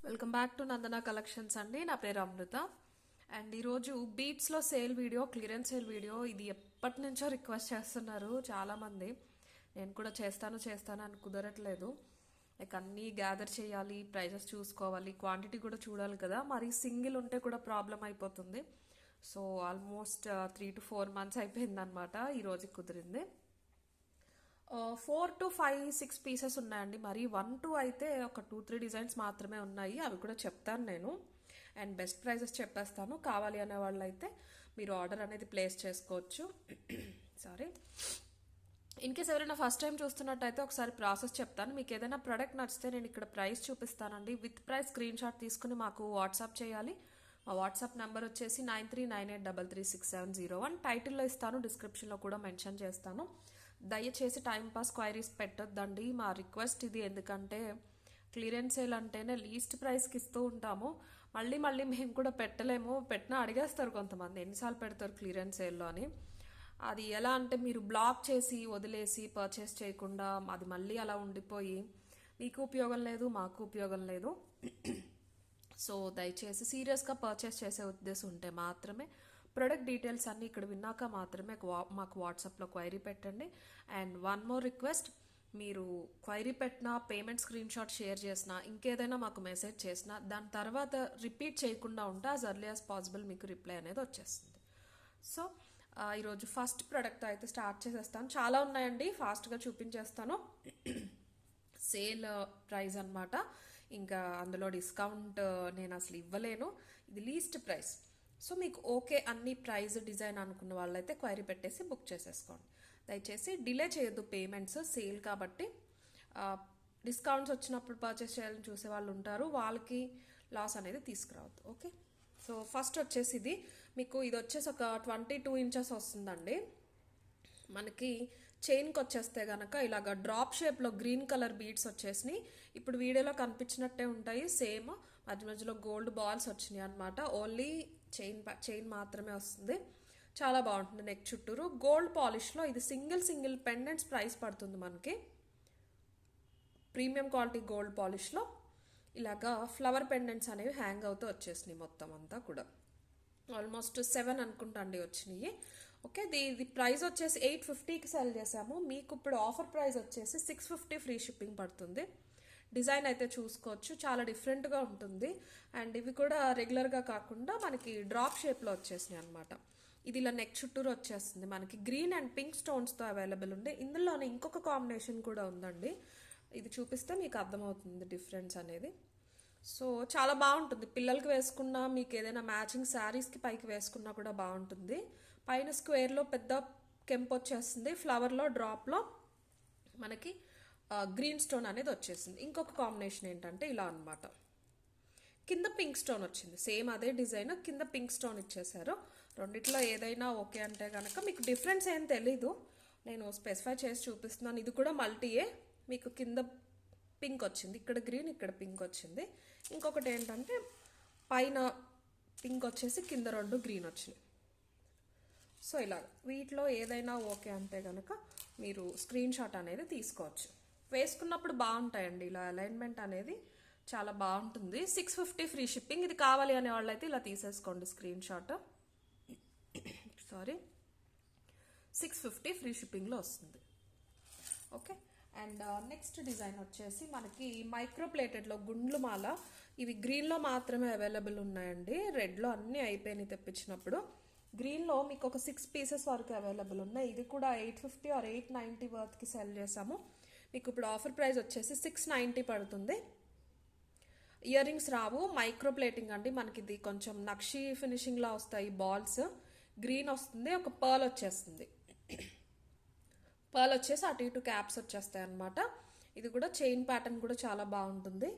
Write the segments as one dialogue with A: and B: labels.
A: Welcome back to Nandana collections అండి. నా పేరు అమృత. అండ్ ఈరోజు బీట్స్లో sale video, clearance sale video, ఇది ఎప్పటి నుంచో రిక్వెస్ట్ చేస్తున్నారు చాలామంది. నేను కూడా చేస్తాను అని కుదరట్లేదు. లైక్ అన్నీ గ్యాదర్ చేయాలి, ప్రైజెస్ చూసుకోవాలి, క్వాంటిటీ కూడా చూడాలి కదా. మరి సింగిల్ ఉంటే కూడా ప్రాబ్లం అయిపోతుంది. సో ఆల్మోస్ట్ 3 to 4 months అయిపోయిందనమాట. ఈరోజు కుదిరింది. 4 to 5, 6 పీసెస్ ఉన్నాయండి. మరి 1, 2 అయితే ఒక 2, 3 డిజైన్స్ మాత్రమే ఉన్నాయి. అవి కూడా చెప్తాను నేను. అండ్ బెస్ట్ ప్రైజెస్ చెప్పేస్తాను. కావాలి అనే వాళ్ళు అయితే మీరు ఆర్డర్ అనేది ప్లేస్ చేసుకోవచ్చు. సారీ. ఇన్ కేస్ ఎవరైనా ఫస్ట్ టైం చూస్తున్నట్టయితే ఒకసారి ప్రాసెస్ చెప్తాను. మీకు ఏదైనా ప్రోడక్ట్ నచ్చితే నేను ఇక్కడ ప్రైస్ చూపిస్తానండి. విత్ ప్రైస్ స్క్రీన్ షాట్ తీసుకుని మాకు వాట్సాప్ చేయాలి. మా వాట్సాప్ నెంబర్ వచ్చేసి 9398336701. టైటిల్లో ఇస్తాను, డిస్క్రిప్షన్లో కూడా మెన్షన్ చేస్తాను. దయచేసి టైంపాస్ క్వైరీస్ పెట్టొద్దండి. మా రిక్వెస్ట్ ఇది. ఎందుకంటే క్లియరెన్స్ సేల్ అంటేనే లీస్ట్ ప్రైస్కి ఇస్తూ ఉంటాము. మళ్ళీ మేము కూడా పెట్టలేము. పెట్టినా అడిగేస్తారు కొంతమంది, ఎన్నిసార్లు పెడతారు క్లియరెన్స్ సేల్లో అని. అది ఎలా అంటే మీరు బ్లాక్ చేసి వదిలేసి పర్చేస్ చేయకుండా అది మళ్ళీ అలా ఉండిపోయి మీకు ఉపయోగం లేదు, మాకు ఉపయోగం లేదు. సో దయచేసి సీరియస్గా పర్చేస్ చేసే ఉద్దేశం ఉంటే మాత్రమే ప్రొడక్ట్ డీటెయిల్స్ అన్నీ ఇక్కడ విన్నాక మాత్రమే మాకు వాట్సాప్లో క్వైరీ పెట్టండి. అండ్ వన్ మోర్ రిక్వెస్ట్, మీరు క్వైరీ పెట్టినా, పేమెంట్ స్క్రీన్ షాట్ షేర్ చేసినా, ఇంకేదైనా మాకు మెసేజ్ చేసినా దాని తర్వాత రిపీట్ చేయకుండా ఉంటే యాజ్ ఎర్లీ యాజ్ పాసిబుల్ మీకు రిప్లై అనేది వచ్చేస్తుంది. సో ఈరోజు ఫస్ట్ ప్రోడక్ట్ అయితే స్టార్ట్ చేసేస్తాను. చాలా ఉన్నాయండి, ఫాస్ట్గా చూపించేస్తాను. సేల్ ప్రైస్ అనమాట. ఇంకా అందులో డిస్కౌంట్ నేను అసలు ఇవ్వలేను. ఇది లీస్ట్ ప్రైస్. సో మీకు ఓకే అన్ని ప్రైస్ డిజైన్ అనుకున్న వాళ్ళైతే క్వైరీ పెట్టేసి బుక్ చేసేసుకోండి. దయచేసి డిలే చేయొద్దు పేమెంట్స్, సేల్ కాబట్టి. డిస్కౌంట్స్ వచ్చినప్పుడు పర్చేస్ చేయాలని చూసే వాళ్ళు ఉంటారు, వాళ్ళకి లాస్ అనేది తీసుకురావద్దు. ఓకే. సో ఫస్ట్ వచ్చేసి ఇది వచ్చేసి ఒక 22 inches వస్తుందండి. మనకి చైన్కి వచ్చేస్తే గనక ఇలాగ డ్రాప్ షేప్లో గ్రీన్ కలర్ బీడ్స్ వచ్చేసినాయి. ఇప్పుడు వీడియోలో కనిపించినట్టే ఉంటాయి. సేమ్ మధ్యలో గోల్డ్ బాల్స్ వచ్చినాయి అనమాట. ఓన్లీ చైన్ మాత్రమే వస్తుంది. చాలా బాగుంటుంది. నెక్ చుట్టూరు గోల్డ్ పాలిష్లో ఇది సింగిల్ పెండెంట్స్ ప్రైస్ పడుతుంది మనకి. ప్రీమియం క్వాలిటీ గోల్డ్ పాలిష్లో ఇలాగా ఫ్లవర్ పెండెంట్స్ అనేవి హ్యాంగ్ అవుతూ వచ్చేసినాయి. మొత్తం అంతా కూడా ఆల్మోస్ట్ 7 అనుకుంటా అండి వచ్చినాయి. ఓకే. ఇది ప్రైస్ వచ్చేసి 850కి సెల్ చేసాము. మీకు ఇప్పుడు ఆఫర్ ప్రైస్ వచ్చేసి 650 ఫ్రీ షిప్పింగ్ పడుతుంది. డిజైన్ అయితే చూసుకోవచ్చు, చాలా డిఫరెంట్గా ఉంటుంది. అండ్ ఇవి కూడా రెగ్యులర్గా కాకుండా మనకి డ్రాప్ షేప్లో వచ్చేసినాయి అనమాట. ఇది ఇలా నెక్ చుట్టూరు వచ్చేస్తుంది. మనకి గ్రీన్ అండ్ పింక్ స్టోన్స్తో అవైలబుల్ ఉంది. ఇందులోనే ఇంకొక కాంబినేషన్ కూడా ఉందండి. ఇది చూపిస్తే మీకు అర్థమవుతుంది డిఫరెన్స్ అనేది. సో చాలా బాగుంటుంది. పిల్లలకి వేసుకున్నా, మీకు ఏదైనా మ్యాచింగ్ శారీస్కి పైకి వేసుకున్నా కూడా బాగుంటుంది. పైన స్క్వేర్లో పెద్ద కెంప్ వచ్చేస్తుంది. ఫ్లవర్లో డ్రాప్లో మనకి గ్రీన్ స్టోన్ అనేది వచ్చేసింది. ఇంకొక కాంబినేషన్ ఏంటంటే ఇలా అనమాట. కింద పింక్ స్టోన్ వచ్చింది. సేమ్ అదే డిజైన్, కింద పింక్ స్టోన్ ఇచ్చేసారు. రెండిట్లో ఏదైనా ఓకే అంటే కనుక మీకు డిఫరెన్స్ ఏం తెలీదు, నేను స్పెసిఫై చేసి చూపిస్తున్నాను. ఇది కూడా మల్టీయే. మీకు కింద పింక్ వచ్చింది, ఇక్కడ గ్రీన్, ఇక్కడ పింక్ వచ్చింది. ఇంకొకటి ఏంటంటే పైన పింక్ వచ్చేసి కింద 2 గ్రీన్ వచ్చినాయి. సో ఇలా వీటిలో ఏదైనా ఓకే అంటే కనుక మీరు స్క్రీన్ షాట్ అనేది తీసుకోవచ్చు. వేసుకున్నప్పుడు బాగుంటాయండి. ఇలా అలైన్మెంట్ అనేది చాలా బాగుంటుంది. 650 ఫ్రీ షిప్పింగ్. ఇది కావాలి అనే వాళ్ళైతే ఇలా తీసేసుకోండి స్క్రీన్ షాట్. సారీ, 650 ఫ్రీ షిప్పింగ్లో వస్తుంది. ఓకే. అండ్ నెక్స్ట్ డిజైన్ వచ్చేసి మనకి మైక్రో ప్లేటెడ్లో గుండ్లు మాల. ఇవి గ్రీన్లో మాత్రమే అవైలబుల్ ఉన్నాయండి. రెడ్లో అన్నీ అయిపోయినాయి తెప్పించినప్పుడు. గ్రీన్లో మీకు ఒక 6 pieces వరకు అవైలబుల్ ఉన్నాయి. ఇది కూడా 850 or 890 వర్త్కి సెల్ చేసాము. మీకు ఇప్పుడు ఆఫర్ ప్రైస్ వచ్చేసి 690 పడుతుంది. ఇయర్ రింగ్స్ రావు, మైక్రో ప్లేటింగ్ అండి. మనకి ఇది కొంచెం నక్షి ఫినిషింగ్లా వస్తాయి బాల్స్. గ్రీన్ వస్తుంది, ఒక పర్ల్ వచ్చేస్తుంది. పర్ల్ వచ్చేసి అటు ఇటు క్యాప్స్ వచ్చేస్తాయి అనమాట. ఇది కూడా చైన్ ప్యాటర్న్ కూడా చాలా బాగుంటుంది.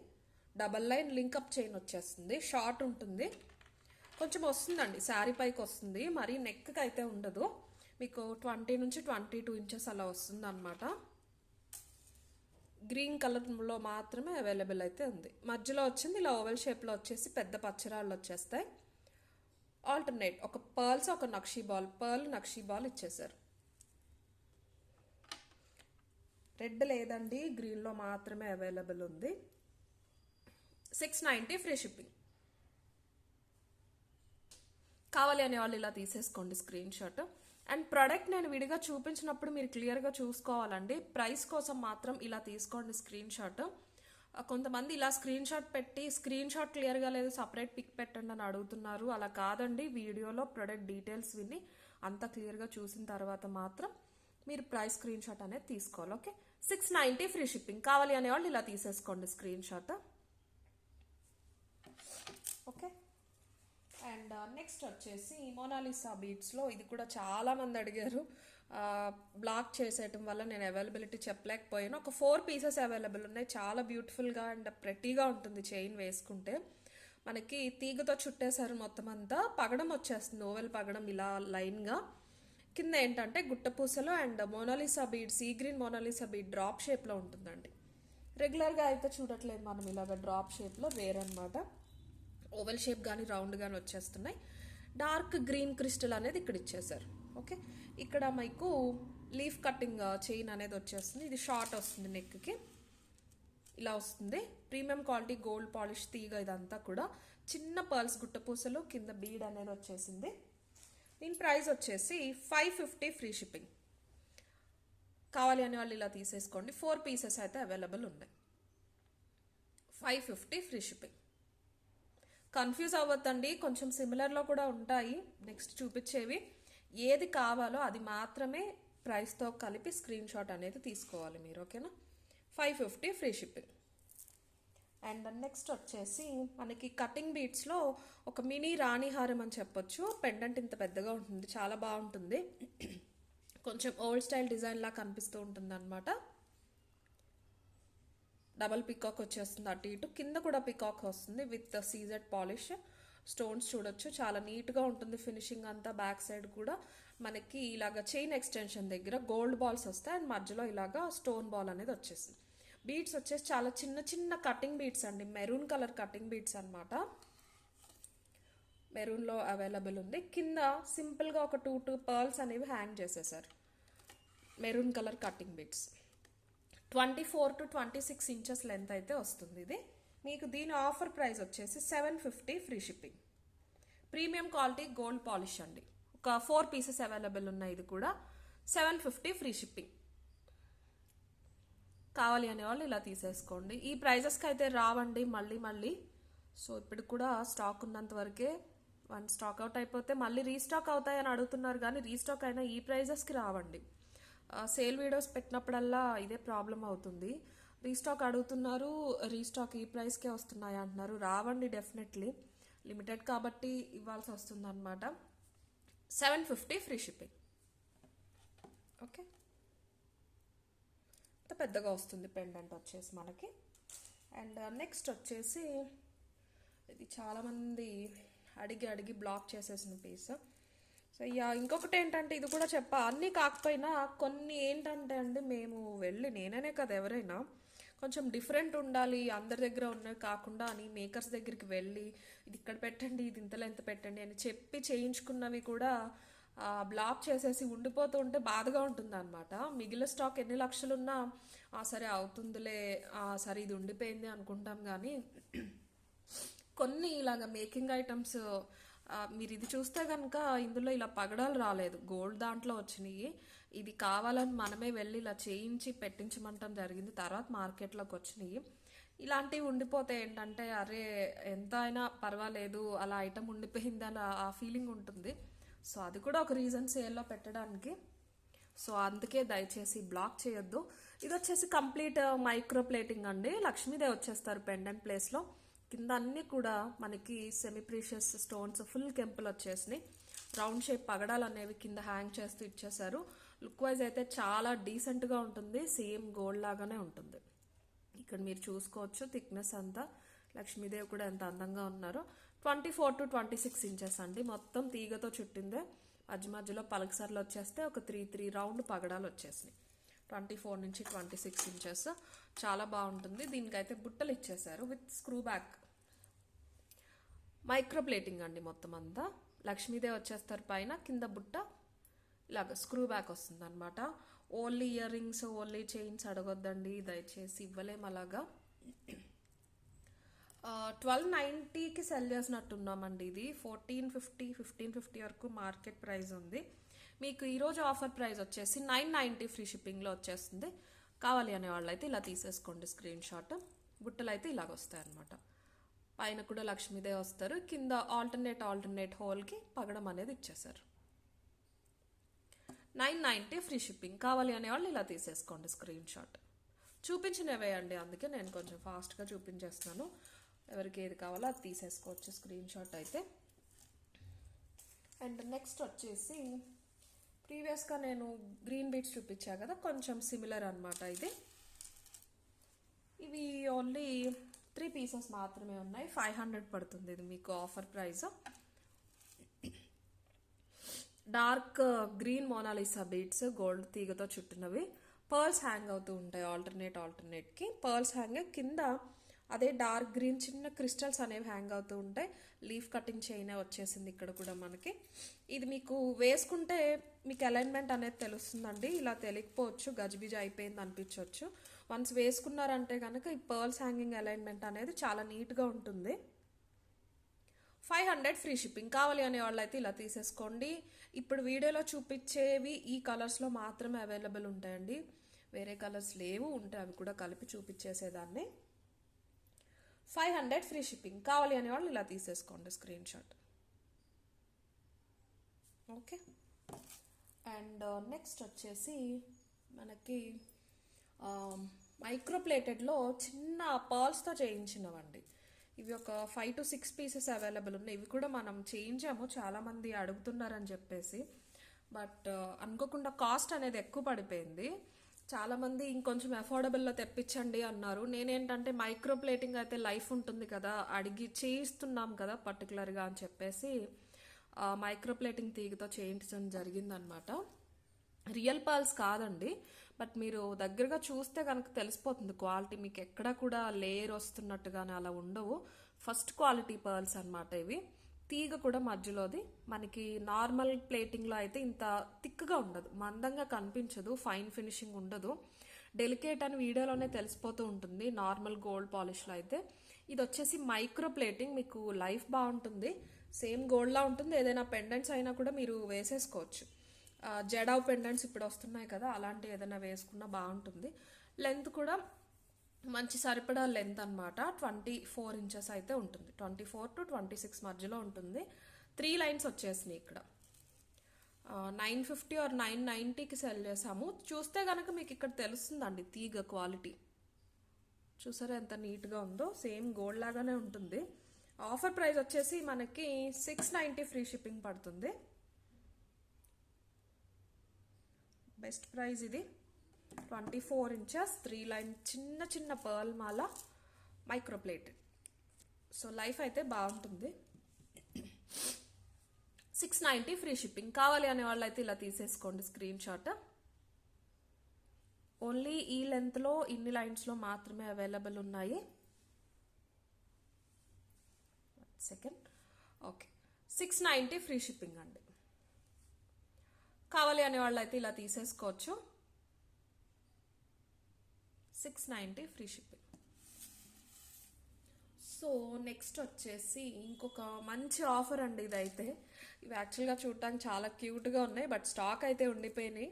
A: డబల్ లైన్ లింకప్ చైన్ వచ్చేస్తుంది. షార్ట్ ఉంటుంది, కొంచెం వస్తుందండి, శారీ పైకి వస్తుంది. మరి నెక్కి అయితే ఉండదు. మీకు 20 నుంచి 22 inches అలా వస్తుంది అనమాట. గ్రీన్ కలర్లో మాత్రమే అవైలబుల్ అయితే ఉంది. మధ్యలో వచ్చింది ఇలా ఓవెల్ షేప్లో వచ్చేసి పెద్ద పచ్చరాళ్ళు వచ్చేస్తాయి. ఆల్టర్నేట్ ఒక పర్ల్స్, ఒక nakshi ball, pearl nakshi ball ఇచ్చేసారు. రెడ్ లేదండి, గ్రీన్లో మాత్రమే అవైలబుల్ ఉంది. 690 ఫ్రీ షిప్పింగ్. కావాలి అనే వాళ్ళు ఇలా తీసేసుకోండి స్క్రీన్ షాట్. అండ్ ప్రోడక్ట్ నేను విడిగా చూపించినప్పుడు మీరు క్లియర్గా చూసుకోవాలండి. ప్రైస్ కోసం మాత్రం ఇలా తీసుకోండి స్క్రీన్ షాట్. కొంతమంది ఇలా స్క్రీన్ షాట్ పెట్టి స్క్రీన్ షాట్ క్లియర్గా లేదు సపరేట్ పిక్ పెట్టండి అని అడుగుతున్నారు. అలా కాదండి, వీడియోలో ప్రొడక్ట్ డీటెయిల్స్ విని అంత క్లియర్గా చూసిన తర్వాత మాత్రం మీరు ప్రైస్ స్క్రీన్ షాట్ అనేది తీసుకోవాలి. Okay, 690 free shipping. కావాలి అనేవాళ్ళు ఇలా తీసేసుకోండి screen shot. Okay, and next వచ్చేసి మోనాలిసా బీడ్స్లో ఇది కూడా చాలా మంది అడిగారు. బ్లాక్ చేసేయటం వల్ల నేను అవైలబిలిటీ చెప్పలేకపోయాను. ఒక 4 పీసెస్ అవైలబుల్ ఉన్నాయి. చాలా బ్యూటిఫుల్గా అండ్ ప్రెట్టీగా ఉంటుంది చైన్ వేసుకుంటే. మనకి తీగతో చుట్టేశారు మొత్తం అంతా. పగడం వచ్చేస్తుంది, ఓవెల్ పగడం ఇలా లైన్గా. కింద ఏంటంటే గుట్టపూసలు and Monalisa bead, sea green Monalisa bead drop షేప్లో ఉంటుందండి. రెగ్యులర్గా అయితే చూడట్లేదు మనం ఇలాగ డ్రాప్ షేప్లో, వేరనమాట. ఓవెల్ షేప్ కానీ రౌండ్ కానీ వచ్చేస్తున్నాయి. డార్క్ గ్రీన్ క్రిస్టల్ అనేది ఇక్కడ ఇచ్చేసారు. ఓకే, ఇక్కడ మీకు లీఫ్ కటింగ్ చైన్ అనేది వచ్చేస్తుంది. ఇది షార్ట్ వస్తుంది, నెక్కి ఇలా వస్తుంది. ప్రీమియం క్వాలిటీ గోల్డ్ పాలిష్ తీగ ఇదంతా కూడా. చిన్న పర్ల్స్ గుట్టపూసలు, కింద బీడ్ అనేది వచ్చేసింది. దీని ప్రైస్ వచ్చేసి 550 ఫ్రీ షిప్పింగ్. కావాలి అనే వాళ్ళు ఇలా తీసేసుకోండి. 4 పీసెస్ అయితే అవైలబుల్ ఉన్నాయి. 550 ఫ్రీ షిప్పింగ్. కన్ఫ్యూజ్ అవ్వద్దండి, కొంచెం సిమిలర్లో కూడా ఉంటాయి నెక్స్ట్ చూపించేవి. ఏది కావాలో అది మాత్రమే ప్రైస్తో కలిపి స్క్రీన్ షాట్ అనేది తీసుకోవాలి మీరు. ఓకేనా, 550 ఫ్రీ షిప్పింగ్. అండ్ నెక్స్ట్ వచ్చేసి మనకి కటింగ్ బీడ్స్లో ఒక మినీ రాణిహారం అని చెప్పొచ్చు. పెండెంట్ ఇంత పెద్దగా ఉంటుంది, చాలా బాగుంటుంది. కొంచెం ఓల్డ్ స్టైల్ డిజైన్ లా కనిపిస్తూ ఉంటుంది అనమాట. డబల్ పికాక్ వచ్చేస్తుంది అటు ఇటు, కింద కూడా పికాక్ వస్తుంది విత్ సీజెడ్ పాలిష్. స్టోన్స్ చూడొచ్చు, చాలా నీట్గా ఉంటుంది ఫినిషింగ్ అంతా. బ్యాక్ సైడ్ కూడా మనకి ఇలాగ చైన్ ఎక్స్టెన్షన్ దగ్గర గోల్డ్ బాల్స్ వస్తాయి అండ్ మధ్యలో ఇలాగా స్టోన్ బాల్ అనేది వచ్చేసింది. బీడ్స్ వచ్చేసి చాలా చిన్న చిన్న కటింగ్ బీడ్స్ అండి, మెరూన్ కలర్ కటింగ్ బీడ్స్ అనమాట. మెరూన్లో అవైలబుల్ ఉంది. కింద సింపుల్గా ఒక 2 పర్ల్స్ అనేవి హ్యాంగ్ చేసేసారు. Maroon colour cutting beads. 24 to 26 inches length అయితే వస్తుంది ఇది మీకు. దీని ఆఫర్ ప్రైస్ వచ్చేసి 750 free shipping. Premium quality gold polish అండి. ఒక 4 పీసెస్ అవైలబుల్ ఉన్నాయి. ఇది కూడా 750 ఫ్రీ షిప్పింగ్. కావాలి అనేవాళ్ళు ఇలా తీసేసుకోండి. ఈ ప్రైజెస్కి అయితే రావండి మళ్ళీ. సో ఇప్పుడు కూడా స్టాక్ ఉన్నంత వరకే. వన్ స్టాక్ అవుట్ అయిపోతే మళ్ళీ రీస్టాక్ అవుతాయని అడుగుతున్నారు, కానీ రీస్టాక్ అయినా ఈ ప్రైజెస్కి రావండి. సేల్ వీడియోస్ పెట్టినప్పుడల్లా ఇదే ప్రాబ్లం అవుతుంది. రీస్టాక్ అడుగుతున్నారు, రీస్టాక్ ఈ ప్రైస్కే వస్తున్నాయి అంటున్నారు. రావండి డెఫినెట్లీ, లిమిటెడ్ కాబట్టి ఇవ్వాల్సి వస్తుంది అనమాట. 750 ఫ్రీ షిప్పింగ్. ఓకే, ఇంత పెద్దగా వస్తుంది పెండెంట్ వచ్చేసి మనకి. అండ్ నెక్స్ట్ వచ్చేసి ఇది చాలామంది అడిగి బ్లాక్ చేసేసిన పీస్. సో ఇంకొకటి ఏంటంటే, ఇది కూడా చెప్పా, అన్నీ కాకపోయినా కొన్ని ఏంటంటే అండి, మేము వెళ్ళి, నేననే కదా ఎవరైనా, కొంచెం డిఫరెంట్ ఉండాలి అందరి దగ్గర ఉన్నవి కాకుండా అని మేకర్స్ దగ్గరికి వెళ్ళి ఇది ఇక్కడ పెట్టండి, ఇది ఇంతలో ఎంత పెట్టండి అని చెప్పి చేయించుకున్నవి కూడా బ్లాక్ చేసేసి ఉండిపోతూ ఉంటే బాధగా ఉంటుంది అనమాట. మిగిలిన స్టాక్ ఎన్ని లక్షలున్నా సరే అవుతుందిలే, సరే ఇది ఉండిపోయింది అనుకుంటాం. కానీ కొన్ని ఇలాగ మేకింగ్ ఐటమ్స్ మీరు ఇది చూస్తే కనుక ఇందులో ఇలా పగడాలు రాలేదు, గోల్డ్ దాంట్లో వచ్చినాయి. ఇది కావాలని మనమే వెళ్ళి ఇలా చేయించి పెట్టించమంటాం జరిగింది, తర్వాత మార్కెట్లోకి వచ్చినాయి. ఇలాంటివి ఉండిపోతే ఏంటంటే, అరే ఎంత అయినా పర్వాలేదు అలా ఐటమ్ ఉండిపోయింది అని ఆ ఫీలింగ్ ఉంటుంది. సో అది కూడా ఒక రీజన్ సేల్లో పెట్టడానికి. సో అందుకే దయచేసి బ్లాక్ చేయొద్దు. ఇది వచ్చేసి కంప్లీట్ మైక్రో ప్లేటింగ్ అండి. లక్ష్మీదేవి వచ్చేస్తారు పెండెంట్ ప్లేస్లో. కింద అన్నీ కూడా మనకి సెమీ ప్రీషియస్ స్టోన్స్, ఫుల్ కెంపులు వచ్చేసినాయి. రౌండ్ షేప్ పగడాలు అనేవి కింద హ్యాంగ్ చేస్తూ ఇచ్చేసారు. లుక్ వైజ్ అయితే చాలా డీసెంట్గా ఉంటుంది, సేమ్ గోల్డ్ లాగానే ఉంటుంది. ఇక్కడ మీరు చూసుకోవచ్చు థిక్నెస్ అంతా. లక్ష్మీదేవి కూడా ఎంత అందంగా ఉన్నారో. 24 to 26 ఇంచెస్ అండి, మొత్తం తీగతో చుట్టిందే. మధ్యలో పలకసర్లు వచ్చేస్తే ఒక 3 రౌండ్ పగడాలు వచ్చేసినాయి. 24 నుంచి 26 ఇంచెస్ చాలా బాగుంటుంది. దీనికైతే బుట్టలు ఇచ్చేసారు with screw back. Micro plating అండి మొత్తం అంతా. లక్ష్మీదేవి వచ్చేస్తారు పైన, కింద బుట్ట ఇలాగ స్క్రూ బ్యాక్ వస్తుంది అనమాట. Only ear rings, only chains అడగొద్దండి దయచేసి, ఇవ్వలేం అలాగా. 1290కి సెల్ చేసినట్టున్నామండి. ఇది 1450 వరకు మార్కెట్ ప్రైస్ ఉంది. మీకు ఈరోజు ఆఫర్ ప్రైస్ వచ్చేసి 990 ఫ్రీ షిప్పింగ్లో వచ్చేస్తుంది. కావాలి అనే వాళ్ళు అయితే ఇలా తీసేసుకోండి స్క్రీన్ షాట్. బుట్టలు అయితే ఇలాగ వస్తాయి అన్నమాట. పైన కూడా లక్ష్మీదే వస్తారు, కింద ఆల్టర్నేట్ హోల్కి పగడం అనేది ఇచ్చేసారు. 990 ఫ్రీ షిప్పింగ్. కావాలి అనేవాళ్ళు ఇలా తీసేసుకోండి స్క్రీన్ షాట్. చూపించినవే అండి, అందుకే నేను కొంచెం ఫాస్ట్గా చూపించేస్తున్నాను. ఎవరికి ఏది కావాలో అది తీసేసుకోవచ్చు స్క్రీన్ షాట్ అయితే. అండ్ నెక్స్ట్ వచ్చేసి ప్రీవియస్గా నేను గ్రీన్ బీట్స్ చూపించా కదా, కొంచెం సిమిలర్ అనమాట ఇది. ఇవి ఓన్లీ 3 పీసెస్ మాత్రమే ఉన్నాయి. 500 పడుతుంది ఇది మీకు offer price. Dark green Monalisa beads gold తీగతో చుట్టినవి. పర్ల్స్ హ్యాంగ్ అవుతూ ఉంటాయి ఆల్టర్నేట్కి. పర్ల్స్ హ్యాంగ్ కింద అదే డార్క్ గ్రీన్ చిన్న క్రిస్టల్స్ అనేవి హ్యాంగ్ అవుతూ ఉంటాయి. లీఫ్ కటింగ్ చైనే వచ్చేసింది ఇక్కడ కూడా మనకి. ఇది మీకు వేసుకుంటే మీకు అలైన్మెంట్ అనేది తెలుస్తుందండి. ఇలా తెలియకపోవచ్చు, గజిబిజి అయిపోయింది అనిపించవచ్చు. వన్స్ వేసుకున్నారంటే కనుక ఈ పర్ల్స్ హ్యాంగింగ్ అలైన్మెంట్ అనేది చాలా నీట్గా ఉంటుంది. 500 ఫ్రీ షిప్పింగ్. కావాలి అనే వాళ్ళు అయితే ఇలా తీసేసుకోండి. ఇప్పుడు వీడియోలో చూపించేవి ఈ కలర్స్లో మాత్రమే అవైలబుల్ ఉంటాయండి, వేరే కలర్స్ లేవు. ఉంటే అవి కూడా కలిపి చూపించేసేదాన్ని. 500 ఫ్రీ షిప్పింగ్. కావాలి అనే వాళ్ళు ఇలా తీసేసుకోండి screen shot. Okay. And next వచ్చేసి మనకి మైక్రోప్లేటెడ్లో చిన్న పర్ల్స్తో చేయించినవండి. ఇవి ఒక 5 to 6 పీసెస్ అవైలబుల్ ఉన్నాయి. ఇవి కూడా మనం చేయించాము, చాలామంది అడుగుతున్నారని చెప్పేసి. బట్ అనుకోకుండా కాస్ట్ అనేది ఎక్కువ పడిపోయింది. చాలామంది ఇంకొంచెం అఫోర్డబుల్లో తెప్పించండి అన్నారు. నేనేంటంటే మైక్రో ప్లేటింగ్ అయితే లైఫ్ ఉంటుంది కదా, అడిగి చేయిస్తున్నాం కదా పర్టికులర్గా అని చెప్పేసి మైక్రో ప్లేటింగ్ తీగతో చేయించడం జరిగిందనమాట. రియల్ పర్ల్స్ కాదండి, బట్ మీరు దగ్గరగా చూస్తే కనుక తెలిసిపోతుంది క్వాలిటీ. మీకు ఎక్కడ కూడా లేయర్ వస్తున్నట్టుగానే అలా ఉండవు. ఫస్ట్ క్వాలిటీ పర్ల్స్ అనమాట ఇవి. తీగ కూడా మధ్యలోది. మనకి నార్మల్ ప్లేటింగ్లో అయితే ఇంత థిక్గా ఉండదు, మందంగా కనిపించదు, ఫైన్ ఫినిషింగ్ ఉండదు. డెలికేట్ అని వీడియోలోనే తెలిసిపోతూ ఉంటుంది నార్మల్ గోల్డ్ పాలిష్లో అయితే. ఇది వచ్చేసి మైక్రో ప్లేటింగ్, మీకు లైఫ్ బాగుంటుంది. సేమ్ గోల్డ్లా ఉంటుంది. ఏదైనా పెండెంట్స్ అయినా కూడా మీరు వేసేసుకోవచ్చు. జడావ్ పెండెంట్స్ ఇప్పుడు వస్తున్నాయి కదా, అలాంటి ఏదైనా వేసుకున్నా బాగుంటుంది. లెంత్ కూడా మంచి సరిపడా లెంత్ అనమాట. 24 ఇంచెస్ అయితే ఉంటుంది. 24 to 26 మధ్యలో ఉంటుంది. 3 లైన్స్ వచ్చేసినాయి ఇక్కడ. 950 or 990కి సెల్ చేసాము. చూస్తే కనుక మీకు ఇక్కడ తెలుస్తుందండి తీగ క్వాలిటీ. చూసారా ఎంత నీట్గా ఉందో, సేమ్ గోల్డ్ లాగానే ఉంటుంది. ఆఫర్ ప్రైస్ వచ్చేసి మనకి 690 ఫ్రీ షిప్పింగ్ పడుతుంది. బెస్ట్ ప్రైస్ ఇది. 24 ఇంచెస్ 3 లైన్ చిన్న చిన్న పర్ల్ మాల మైక్రోప్లేటెడ్. సో లైఫ్ అయితే బాగుంటుంది. 690 ఫ్రీ షిప్పింగ్. కావాలి అనే వాళ్ళు అయితే ఇలా తీసేసుకోండి స్క్రీన్ షాట్. ఓన్లీ ఈ లెంత్లో ఇన్ని లైన్స్లో మాత్రమే అవైలబుల్ ఉన్నాయి. సెకండ్. ఓకే. 690 ఫ్రీ షిప్పింగ్ అండి. కావాలి అనే వాళ్ళు అయితే ఇలా తీసేసుకోవచ్చు. 690 ఫ్రీ షిప్పింగ్. సో నెక్స్ట్ వచ్చేసి ఇంకొక మంచి ఆఫర్ అండి ఇదైతే. ఇవి యాక్చువల్గా చూడటానికి చాలా క్యూట్గా ఉన్నాయి, బట్ స్టాక్ అయితే ఉండిపోయినాయి.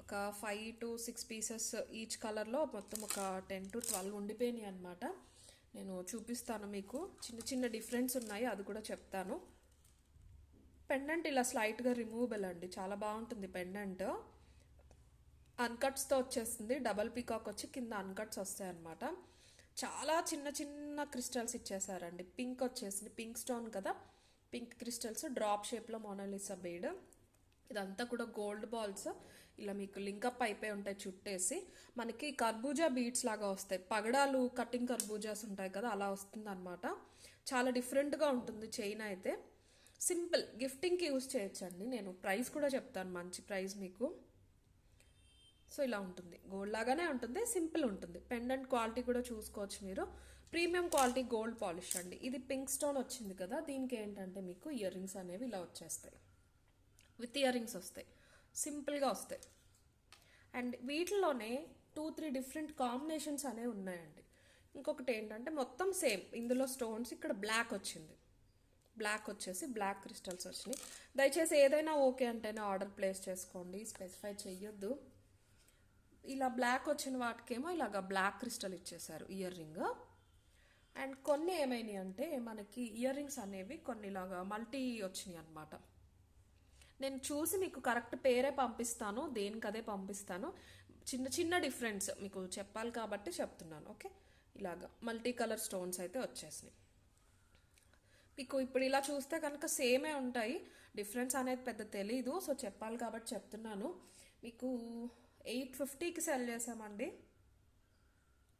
A: ఒక 5 to 6 పీసెస్ ఈచ్ కలర్లో మొత్తం ఒక 10 to 12 ఉండిపోయినాయి అనమాట. నేను చూపిస్తాను మీకు. చిన్న చిన్న డిఫరెన్స్ ఉన్నాయి, అది కూడా చెప్తాను. పెండెంట్ ఇలా స్లైట్గా రిమూవబుల్ అండి, చాలా బాగుంటుంది పెండెంట్. అన్కట్స్తో వచ్చేస్తుంది. డబల్ పీకాక్ వచ్చి కింద అన్కట్స్ వస్తాయి అన్నమాట. చాలా చిన్న చిన్న క్రిస్టల్స్ ఇచ్చేసారండి. పింక్ వచ్చేసింది, పింక్ స్టోన్ కదా, పింక్ క్రిస్టల్స్ డ్రాప్ షేప్లో మోనాలిసా బీడ్. ఇదంతా కూడా గోల్డ్ బాల్స్ ఇలా మీకు లింకప్ అయిపోయి ఉంటాయి చుట్టేసి. మనకి కర్బూజా బీడ్స్ లాగా వస్తాయి, పగడాలు కటింగ్ కర్బూజాస్ ఉంటాయి కదా, అలా వస్తుంది అనమాట. చాలా డిఫరెంట్గా ఉంటుంది చైన్ అయితే. సింపుల్ గిఫ్టింగ్కి యూజ్ చేయొచ్చండి. నేను ప్రైస్ కూడా చెప్తాను, మంచి ప్రైస్ మీకు. సో ఇలా ఉంటుంది, గోల్డ్ లాగానే ఉంటుంది, సింపుల్ ఉంటుంది. పెండెంట్ క్వాలిటీ కూడా చూసుకోవచ్చు మీరు. ప్రీమియం క్వాలిటీ గోల్డ్ పాలిష్ అండి. ఇది పింక్ స్టోన్ వచ్చింది కదా, దీనికి ఏంటంటే మీకు ఇయర్ రింగ్స్ అనేవి ఇలా వచ్చేస్తాయి, విత్ ఇయర్ రింగ్స్ వస్తాయి, సింపుల్గా వస్తాయి. అండ్ వీటిలోనే 2-3 డిఫరెంట్ కాంబినేషన్స్ అనేవి ఉన్నాయండి. ఇంకొకటి ఏంటంటే మొత్తం సేమ్, ఇందులో స్టోన్స్ ఇక్కడ బ్లాక్ వచ్చింది, బ్లాక్ వచ్చేసి బ్లాక్ క్రిస్టల్స్ వచ్చినాయి. దయచేసి ఏదైనా ఓకే అంటేనే ఆర్డర్ ప్లేస్ చేసుకోండి, స్పెసిఫై చెయ్యొద్దు. ఇలా బ్లాక్ వచ్చిన వాటికేమో ఇలాగ బ్లాక్ క్రిస్టల్ ఇచ్చేసారు ఇయర్ రింగ్. అండ్ కొన్ని ఏమైనాయి అంటే మనకి ఇయర్ రింగ్స్ అనేవి కొన్ని ఇలాగా మల్టీ వచ్చినాయి అనమాట. నేను చూసి మీకు కరెక్ట్ పేరే పంపిస్తాను, దేనికదే పంపిస్తాను. చిన్న చిన్న డిఫరెన్స్ మీకు చెప్పాలి కాబట్టి చెప్తున్నాను. ఓకే, ఇలాగా మల్టీ కలర్ స్టోన్స్ అయితే వచ్చేసినాయి. మీకు ఇప్పుడు ఇలా చూస్తే కనుక సేమే ఉంటాయి, డిఫరెన్స్ అనేది పెద్ద తెలీదు. సో చెప్పాలి కాబట్టి చెప్తున్నాను. మీకు 850కి సెల్ చేసామండి.